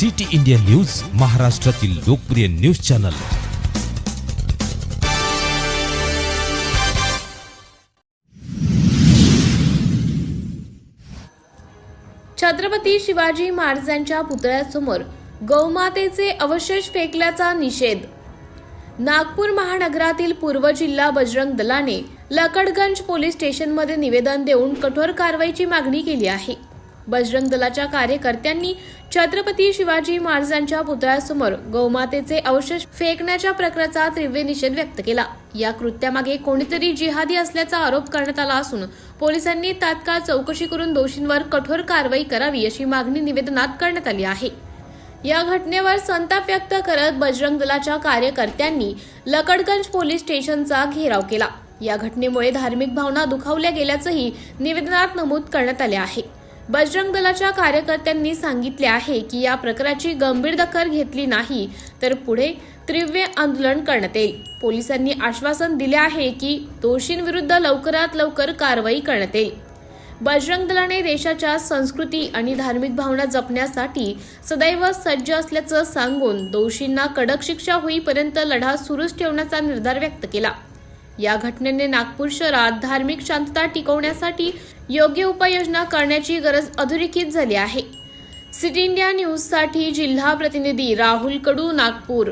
City India news, महाराष्ट्रातील लोकप्रिय news channel. Chhatrapati Shivaji महाराजांच्या पुतळ्यासमोर गौमातेचे अवशेष फेकल्याचा निषेध। नागपूर महानगरातील पूर्व जिल्हा बजरंग दलाने लकडगंज पोलीस स्टेशनमध्ये निवेदन देऊन कठोर कारवाईची मागणी केली आहे। बजरंग दलाच्या कार्यकर्त्यांनी छत्रपती शिवाजी महाराजांच्या पुतळ्यासमोर गौमातेचे अवशेष फेकण्याच्या प्रकाराचा तीव्र निषेध व्यक्त केला। या कृत्यामागे कोणीतरी जिहादी असल्याचा आरोप करण्यात आला असून पोलिसांनी तात्काळ चौकशी करून दोषींवर कठोर कारवाई करावी अशी मागणी निवेदनात करण्यात आली आहे। या घटनेवर संताप व्यक्त करत बजरंग दलाच्या कार्यकर्त्यांनी लकडगंज पोलीस स्टेशनचा घेराव केला। या घटनेमुळे धार्मिक भावना दुखावल्या गेल्याचंही निवेदनात नमूद करण्यात आले आहे। बजरंग दलाच्या कार्यकर्त्यांनी सांगितले आहे की या प्रकाराची गंभीर दखल घेतली नाही तर पुढे तीव्र आंदोलन करण्यात येईल। पोलिसांनी आश्वासन दिले आहे की दोषींविरुद्ध लवकरात लवकर कारवाई करण्यात येईल। बजरंग दलाने देशाच्या संस्कृती आणि धार्मिक भावना जपण्यासाठी सदैव सज्ज असल्याचं सांगून दोषींना कडक शिक्षा होईपर्यंत लढा सुरूच ठेवण्याचा निर्धार व्यक्त केला। या घटनेने नागपूर शहरात धार्मिक शांतता टिकवण्यासाठी योग्य उपाययोजना करण्याची गरज अधोरेखित झाली आहे। सिटी इंडिया न्यूज साठी जिल्हा प्रतिनिधी राहुल कडू, नागपूर।